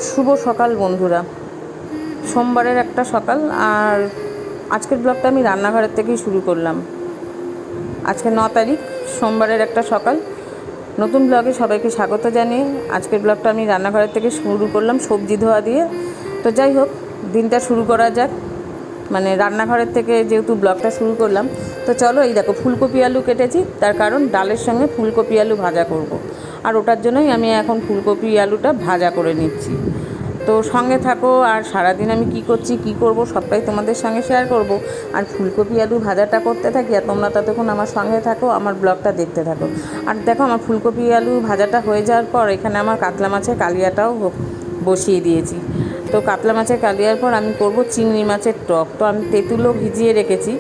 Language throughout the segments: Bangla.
শুভ সকাল বন্ধুরা, সোমবারের একটা সকাল। আর আজকের ব্লগটা আমি রান্নাঘরের থেকেই শুরু করলাম। আজকে 9 তারিখ, সোমবারের একটা সকাল। নতুন ব্লগে সবাইকে স্বাগত জানিয়ে আজকের ব্লগটা আমি রান্নাঘরের থেকে শুরু করলাম, সবজি ধোয়া দিয়ে। তো যাই হোক, দিনটা শুরু করা যাক। মানে রান্নাঘরের থেকে যেহেতু ব্লগটা শুরু করলাম, তো চলো। এই দেখো, ফুলকপি আলু কেটেছি, তার কারণ ডালের সঙ্গে ফুলকপি আলু ভাজা করব। আর ওটার জন্যই আমি এখন ফুলকপি আলুটা ভাজা করে নিচ্ছি। তো সঙ্গে থাকো, আর সারাদিন আমি কি করছি কি করব সবটাই তোমাদের সঙ্গে শেয়ার করব। আর ফুলকপি আলু ভাজাটা করতে থাকি, আর তোমরা ততক্ষণ আমার সঙ্গে থাকো, আমার ব্লগটা দেখতে থাকো। আর দেখো, আমার ফুলকপি আলু ভাজাটা হয়ে যাওয়ার পর এখানে আমার কাতলা মাছের কালিয়াটাও বসিয়ে দিয়েছি। তো কাতলা মাছের কালিয়ার পর আমি করব চিংড়ি মাছের টক। তো আমি তেঁতুলও ভিজিয়ে রেখেছি।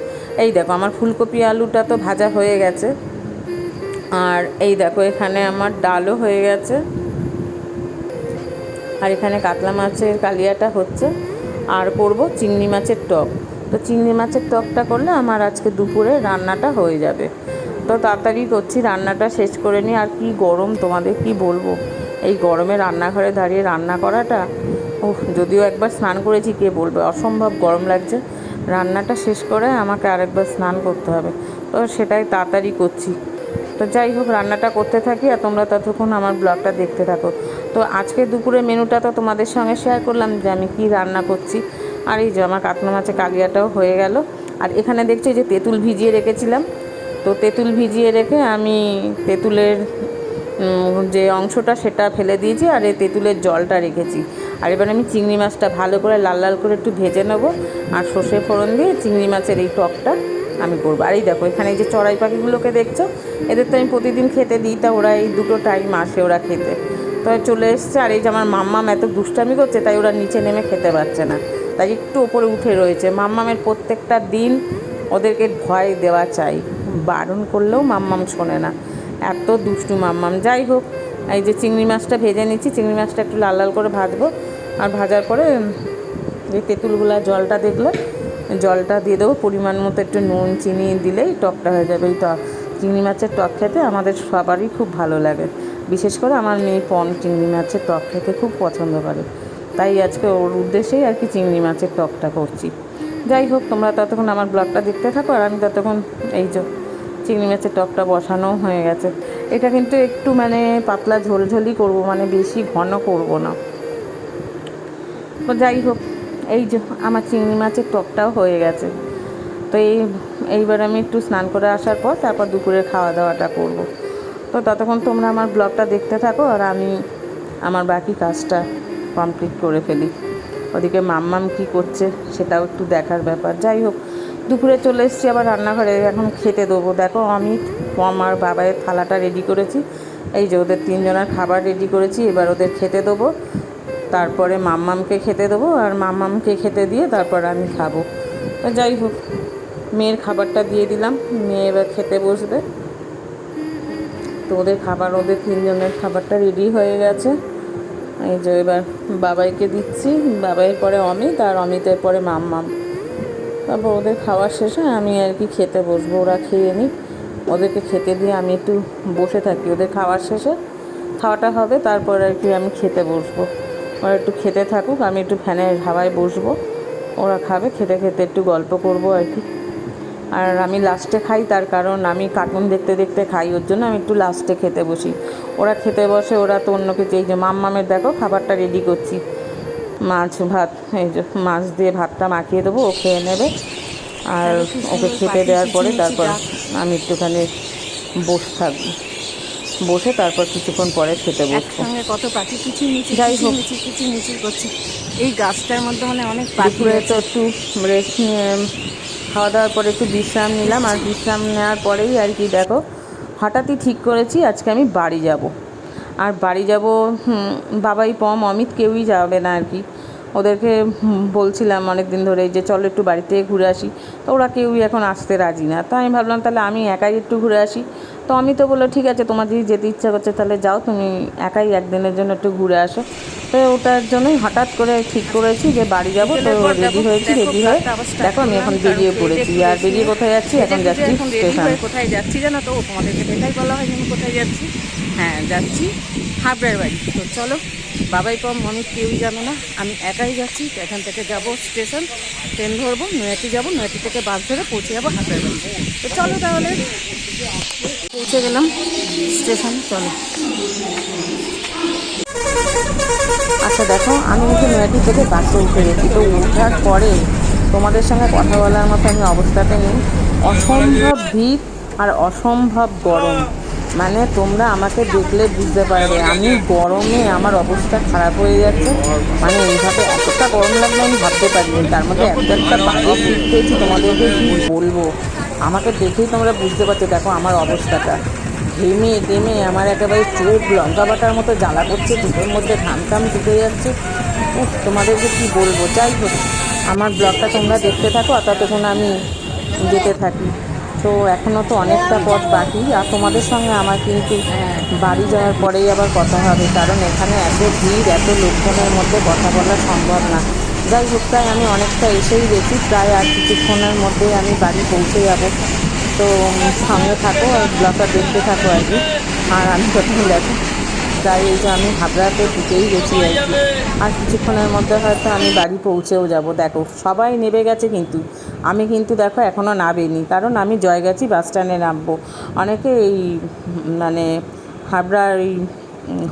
এই দেখো, আমার ফুলকপি আলুটা তো ভাজা হয়ে গেছে। আর এই দেখো, এখানে আমার ডালও হয়ে গেছে। আর এখানে কাতলা মাছের কালিয়াটা হচ্ছে। আর করব চিংড়ি মাছের টক। তো চিংড়ি মাছের টকটা করলে আমার আজকে দুপুরে রান্নাটা হয়ে যাবে। তো তাড়াতাড়ি করছি, রান্নাটা শেষ করে নিই। আর কি গরম, তোমাদের কি বলবো, এই গরমে রান্নাঘরে দাঁড়িয়ে রান্না করাটা, যদিও একবার স্নান করেছি, কে বলবে, অসম্ভব গরম লাগছে। রান্নাটা শেষ করে আমাকে আরেকবার স্নান করতে হবে, তো সেটাই তাড়াতাড়ি করছি। তো যাই হোক, রান্নাটা করতে থাকি আর তোমরা ততক্ষণ আমার ব্লগটা দেখতে থাকো। তো আজকে দুপুরে মেনুটা তো তোমাদের সঙ্গে শেয়ার করলাম যে আমি কি রান্না করছি। আর এই যে আমার কাতলা মাছের কালিয়াটাও হয়ে গেল। আর এখানে দেখছি যে তেঁতুল ভিজিয়ে রেখেছিলাম। তো তেঁতুল ভিজিয়ে রেখে আমি তেঁতুলের যে অংশটা সেটা ফেলে দিয়েছি, আর এই তেঁতুলের জলটা রেখেছি। আর এবার আমি চিংড়ি মাছটা ভালো করে লাল লাল করে একটু ভেজে নেবো, আর সর্ষে ফোড়ন দিয়ে চিংড়ি মাছের এই টকটা আমি করবো। আর এই দেখো, এখানে এই যে চড়াই পাখিগুলোকে দেখছো, এদের তো আমি প্রতিদিন খেতে দিই। তা ওরা এই দুটো টাইম আসে ওরা খেতে, তো চলে এসছে। আর এই যে আমার মাম্মাম এত দুষ্টামি করছে, তাই ওরা নিচে নেমে খেতে পারছে না, তাই একটু ওপরে উঠে রয়েছে। মাম্মামের প্রত্যেকটা দিন ওদেরকে ভয় দেওয়া চাই, বারণ করলেও মাম্মাম শোনে না, এত দুষ্টু মাম্মাম। যাই হোক, এই যে চিংড়ি মাছটা ভেজে নিচ্ছি, চিংড়ি মাছটা একটু লাল লাল করে ভাজবো। আর ভাজার পরে এই তেঁতুলগুলা জলটা দেখলে জলটা দিয়ে দেবো, পরিমাণ মতো একটু নুন চিনি দিলেই টকটা হয়ে যাবে। এই টক চিংড়ি মাছের টক খেতে আমাদের সবারই খুব ভালো লাগে, বিশেষ করে আমার মেয়ে পন চিংড়ি মাছের টক খেতে খুব পছন্দ করে। তাই আজকে ওর উদ্দেশ্যেই আর কি চিংড়ি মাছের টকটা করছি। যাই হোক, তোমরা ততক্ষণ আমার ব্লগটা দেখতে থাকো, আর আমি ততক্ষণ এই যে চিংড়ি মাছের টকটা বসানোও হয়ে গেছে। এটা কিন্তু একটু মানে পাতলা ঝোলঝোলই করব, মানে বেশি ঘন করব না। তো যাই হোক, এই যে আমার চিংড়ি মাছের টকটাও হয়ে গেছে। তো এইবার আমি একটু স্নান করে আসার পর তারপর দুপুরের খাওয়া দাওয়াটা করব। তো ততক্ষণ তোমরা আমার ব্লগটা দেখতে থাকো, আর আমি আমার বাকি কাজটা কমপ্লিট করে ফেলি। ওদিকে মাম্মাম কী করছে সেটাও একটু দেখার ব্যাপার। যাই হোক, দুপুরে চলে এসেছি আবার রান্নাঘরে, এখন খেতে দেবো। দেখো, আমি আমার বাবাইয়ের থালাটা রেডি করেছি। এই যে ওদের 3 জনের খাবার রেডি করেছি, এবার ওদের খেতে দেবো। তারপরে মাম্মামকে খেতে দেবো, আর মাম্মামকে খেতে দিয়ে তারপর আমি খাবো। তো যাই হোক, মেয়ের খাবারটা দিয়ে দিলাম, মেয়ে এবার খেতে বসবে। তো ওদের খাবার, ওদের 3 জনের খাবারটা রেডি হয়ে গেছে। এই যে এবার বাবাইকে দিচ্ছি, বাবাইয়ের পরে অমিত, আর অমিতের পরে মাম্মাম। তারপর ওদের খাওয়ার শেষে আমি আর কি খেতে বসবো, ওরা খেয়ে নিই। ওদেরকে খেতে দিয়ে আমি একটু বসে থাকি, ওদের খাওয়ার শেষে খাওয়াটা হবে, তারপর আর কি আমি খেতে বসবো। ওরা একটু খেতে থাকুক, আমি একটু ফ্যানের হাওয়ায় বসবো, ওরা খাবে, খেতে খেতে একটু গল্প করবো আর কি। আর আমি লাস্টে খাই, তার কারণ আমি কার্টুন দেখতে দেখতে খাই, ওর জন্য আমি একটু লাস্টে খেতে বসি। ওরা খেতে বসে, ওরা তো অন্য কিছু। এই যে মাম্মামের দেখো খাবারটা রেডি করছি, মাছ ভাত। এই যে মাছ দিয়ে ভাতটা মাখিয়ে দেবো, ও খেয়ে নেবে। আর ওকে খেতে দেওয়ার পরে তারপর আমি একটুখানি বসে থাকবো, বসে তারপর কিছুক্ষণ পরে খেতে বসবো। একসঙ্গে কত পাখি কিচিরমিচির কিচিরমিচির কিচিরমিচির করছে। এই গাছটার মধ্যে মানে অনেক পাখি দুপুরে তো আছে। একটু রেস্ট নিয়ে খাওয়া দাওয়ার পরে একটু বিশ্রাম নিলাম। আর বিশ্রাম নেওয়ার পরেই আর কি দেখো, হঠাৎই ঠিক করেছি আজকে আমি বাড়ি যাব। আর বাড়ি যাব, বাবাই পম অমিত কেউই যাবে না আর কি। ওদেরকে বলছিলাম অনেক দিন ধরে যে চলো একটু বাড়ি থেকে ঘুরে আসি, তো ওরা কেউই এখন আসতে রাজি না। তো আমি ভাবলাম তাহলে আমি একাই একটু ঘুরে আসি। তো আমি তো বললো ঠিক আছে, তোমার যদি যেতে ইচ্ছা করছে তাহলে যাও, তুমি একাই একদিনের জন্য একটু ঘুরে আসো। তো তো ওটার জন্যই হঠাৎ করে ঠিক করেছি যে বাড়ি যাব। তো রেডি হয়েছি, রেডি হয়ে দেখো আমি এখন বেরিয়ে পড়েছি। আর বেরিয়ে কোথায় যাচ্ছি? এখন যাচ্ছি স্টেশন। কোথায় যাচ্ছি জানো তো? তোমাদেরকে দেখাই বলা হয়নি আমি কোথায় যাচ্ছি। হ্যাঁ, যাচ্ছি হাবড়ার বাড়ি। তো চলো, বাবাই কম আমি কেউই জানো না, আমি একাই যাচ্ছি। এখান থেকে যাব স্টেশন, ট্রেন ধরবো, নৈহাটি যাবো, নৈহাটি থেকে বাস ধরে পৌঁছে যাবো হাবড়ার বাড়ি। তো চলো তাহলে, পৌঁছে গেলাম স্টেশন, চলো। আচ্ছা দেখো, আমি কিন্তু নৈহাটি থেকে বাসে উঠে গেছি। তো ওঠার পরে তোমাদের সঙ্গে কথা বলার মতো আমি অবস্থাতে নেই। অসম্ভব ভিড় আর অসম্ভব গরম, মানে তোমরা আমাকে দেখলে বুঝতে পারবে আমি গরমে আমার অবস্থা খারাপ হয়ে যাচ্ছে। মানে এইভাবে এতটা গরম লাগলো আমি ভাবতে পারিনি। তার মধ্যে একটা বাজে শীত পেয়েছি, তোমাদেরকে কী বলবো। আমাকে দেখেই তোমরা বুঝতে পারছো, দেখো আমার অবস্থাটা ঘেমে টেমে আমার একেবারে চোখ লঙ্কা বাটার মতো জ্বালা করছে, চোখের মধ্যে ঘাম টাম ঢুকে যাচ্ছে। তোমাদেরকে কি বলবো। যাই হোক, আমার ব্লগটা তোমরা দেখতে থাকো, আর ততক্ষণ আমি যেতে থাকি। তো এখনও তো অনেকটা পথ বাকি, আর তোমাদের সঙ্গে আমার কিন্তু বাড়ি যাওয়ার পরেই আবার কথা হবে, কারণ এখানে এত ভিড়, এত লোকজনের মধ্যে কথা বলা সম্ভব না। যাই হোক, প্রায় আমি অনেকটা এসেই গেছি, প্রায় আর কিছুক্ষণের মধ্যে আমি বাড়ি পৌঁছে যাব। তো সঙ্গে থাকো, ব্লগটা দেখতে থাকো আর কি। আর আমি প্রথম দেখো প্রায় এই যে আমি হাবড়াতে ঢুকেই গেছি আর কি। আর কিছুক্ষণের মধ্যে হয়তো আমি বাড়ি পৌঁছেও যাব। দেখো সবাই নেমে গেছে, কিন্তু আমি কিন্তু দেখো এখনও নামিনি, কারণ আমি জয়গাছি বাস স্ট্যান্ডে নামবো। অনেকে এই মানে হাবড়ার এই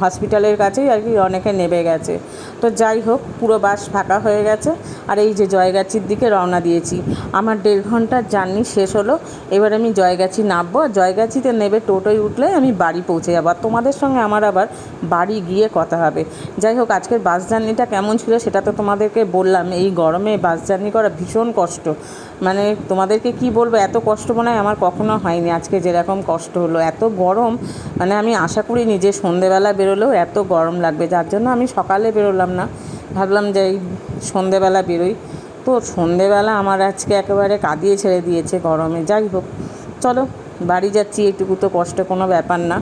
হসপিটালের কাছেই আর কি অনেকে নেমে গেছে। তো যাই হোক, পুরো বাস ফাঁকা হয়ে গেছে। আর এই যে জয়গাছির দিকে রওনা দিয়েছি। আমার 1.5 ঘন্টার জার্নি শেষ হলো। এবার আমি জয়গাছি নামবো, আর জয়গাছিতে নেবে টোটোয় উঠলে আমি বাড়ি পৌঁছে যাবো। আর তোমাদের সঙ্গে আমার আবার বাড়ি গিয়ে কথা হবে। যাই হোক, আজকের বাস জার্নিটা কেমন ছিল সেটা তো তোমাদেরকে বললাম। এই গরমে বাস জার্নি করা ভীষণ কষ্ট, মানে তোমাদেরকে কি বলবো, এত কষ্ট মনে হয় আমার কখনো হয়নি। আজকে যেরকম কষ্ট হলো, এত গরম, মানে আমি আশা করিনি যে সন্ধেবেলা বেরোলেও এত গরম লাগবে। যার জন্য আমি সকালে বেরোলাম না, ভাবলাম যে এই সন্ধেবেলা বেরোই। তো সন্ধেবেলা আমার আজকে একেবারে কাঁদিয়ে ছেড়ে দিয়েছে গরমে। যাই হোক, চলো বাড়ি যাচ্ছি, এইটুকু তো কষ্ট কোনো ব্যাপার না,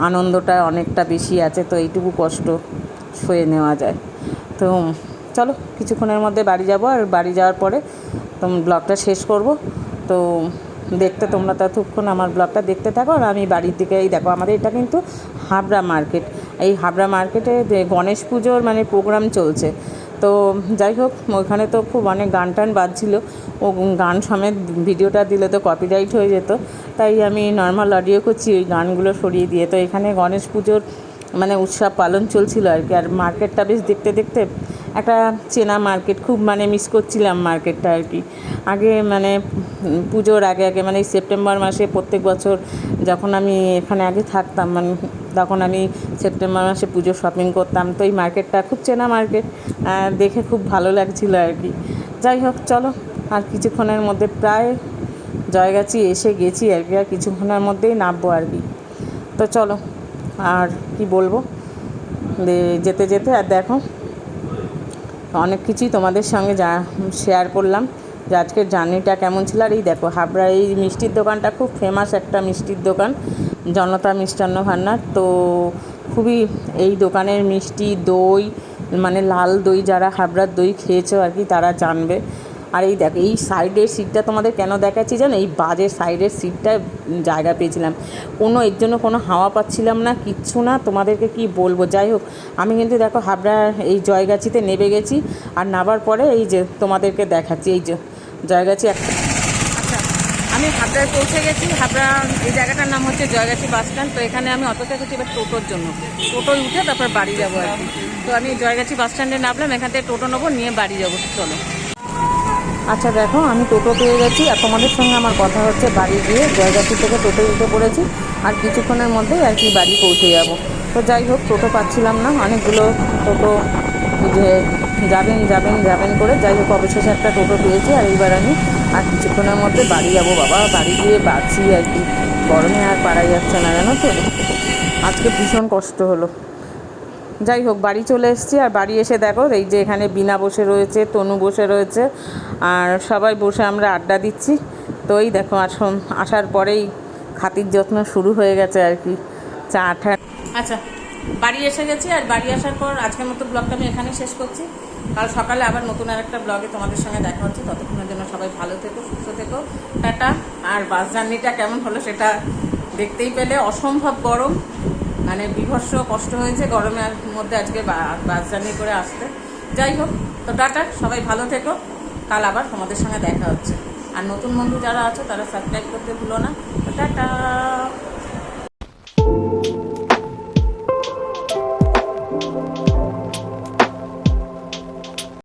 আনন্দটা অনেকটা বেশি আছে, তো এইটুকু কষ্ট সয়ে নেওয়া যায়। তো চলো, কিছুক্ষণের মধ্যে বাড়ি যাব। আর বাড়ি যাওয়ার পরে ব্লগটা শেষ করব। তো দেখতে তোমরা ততক্ষণ আমার ব্লগটা দেখতে থাকো। আর আমি বাড়ির দিকেই দেখো, আমাদের এটা কিন্তু হাবড়া মার্কেট। এই হাবড়া মার্কেটে গণেশ পুজোর মানে প্রোগ্রাম চলছে। তো যাই হোক, ওখানে তো খুব অনেক গান টান বাজছিল। ও গান সমেত ভিডিওটা দিলে তো কপিরাইট হয়ে যেত, তাই আমি নর্মাল অডিও করছি ওই গানগুলো সরিয়ে দিয়ে। তো এখানে গণেশ পুজোর মানে উৎসব পালন চলছিল আর কি। আর মার্কেটটা বেশ দেখতে দেখতে একটা চেনা মার্কেট, খুব মানে মিস করছিলাম মার্কেটটা আর কি। আগে মানে পুজোর আগে আগে মানে সেপ্টেম্বর মাসে প্রত্যেক বছর যখন আমি এখানে আগে থাকতাম, মানে তখন আমি সেপ্টেম্বর মাসে পুজো শপিং করতাম। তো এই মার্কেটটা খুব চেনা মার্কেট, দেখে খুব ভালো লাগছিলো আর কি। যাই হোক, চলো, আর কিছুক্ষণের মধ্যে প্রায় জয়গাছি এসে গেছি আর কি। আর কিছুক্ষণের মধ্যেই নামবো আর কি। তো চলো, আর কি বলবো, যেতে যেতে আর দেখো অনেক কিছুই তোমাদের সঙ্গে শেয়ার করলাম যে আজকের জার্নিটা কেমন ছিল। আর এই দেখো হাবড়া এই মিষ্টির দোকানটা খুব ফেমাস একটা মিষ্টির দোকান, জনতা মিষ্টান্ন ভান্ডার। তো খুবই এই দোকানের মিষ্টি, দই, মানে লাল দই, যারা হাবড়ার দই খেয়েছো আর কি তারা জানবে। আর এই দেখো এই সাইডের সিটটা তোমাদের কেন দেখাচ্ছি জানো, এই বাজের সাইডের সিটটায় জায়গা পেয়েছিলাম, কোনো এর জন্য কোনো হাওয়া পাচ্ছিলাম না, কিচ্ছু না, তোমাদেরকে কি বলবো। যাই হোক, আমি কিন্তু দেখো হাবড়া এই জয়গাছিতে নেমে গেছি। আর নামার পরে এই যে তোমাদেরকে দেখাচ্ছি, এই যে জয়গাছি একটা। আচ্ছা, আমি হাবড়ায় পৌঁছে গেছি। হাবড়া এই জায়গাটার নাম হচ্ছে জয়গাছি বাস স্ট্যান্ড। তো এখানে আমি অটো থেকেছি এবার টোটোর জন্য, টোটোয় উঠে তারপর বাড়ি যাবো আর কি। তো আমি জয়গাছি বাস স্ট্যান্ডে নামলাম, এখান থেকে টোটো নেবো, নিয়ে বাড়ি যাবো। চলো। আচ্ছা দেখো, আমি টোটো পেয়ে গেছি, আর তোমাদের সঙ্গে আমার কথা হচ্ছে বাড়ি গিয়ে। জয়গাছি থেকে টোটোয় উঠে পড়েছি, আর কিছুক্ষণের মধ্যেই আর কি বাড়ি পৌঁছে যাব। তো যাই হোক, টোটো পাচ্ছিলাম না, অনেকগুলো টোটো যে যাবেন যাবেন যাবেন করে, যাই হোক অবশেষে একটা টোটো পেয়েছি। আর এইবার আমি আর কিছুক্ষণের মধ্যে বাড়ি যাব। বাবা, বাড়ি গিয়ে বাঁচি আর কি, গরমে আর পারা যাচ্ছে না জানো তো, আজকে ভীষণ কষ্ট হলো। যাই হোক, বাড়ি চলে এসেছি। আর বাড়ি এসে দেখো এই যে এখানে বিনা বসে রয়েছে, তনু বসে রয়েছে, আর সবাই বসে আমরা আড্ডা দিচ্ছি। তো এই দেখো আসার পরেই খাতির যত্ন শুরু হয়ে গেছে আর কি, চা ঠা। আচ্ছা, বাড়ি এসে গেছি, আর বাড়ি আসার পর আজকের মতো ব্লগটা আমি এখানে শেষ করছি। কাল সকালে আবার নতুন আর একটা ব্লগে তোমাদের সঙ্গে দেখা হচ্ছে। ততক্ষণের জন্য সবাই ভালো থেকো, সুস্থ থেকো, টাটা। আর বাস জার্নিটা কেমন হলো সেটা দেখতেই পেলে। অসম্ভব গরম, মানে বিভৎস কষ্ট হয়েছে গরমের মধ্যে আজকে বাস জার্নি করে আসতে। যাই হোক, তো টাটা, সবাই ভালো থেকো। কাল আবার তোমাদের সঙ্গে দেখা হচ্ছে। আর নতুন বন্ধু যারা আছো তারা সাবস্ক্রাইব করতে ভুলো না। তো টাটা।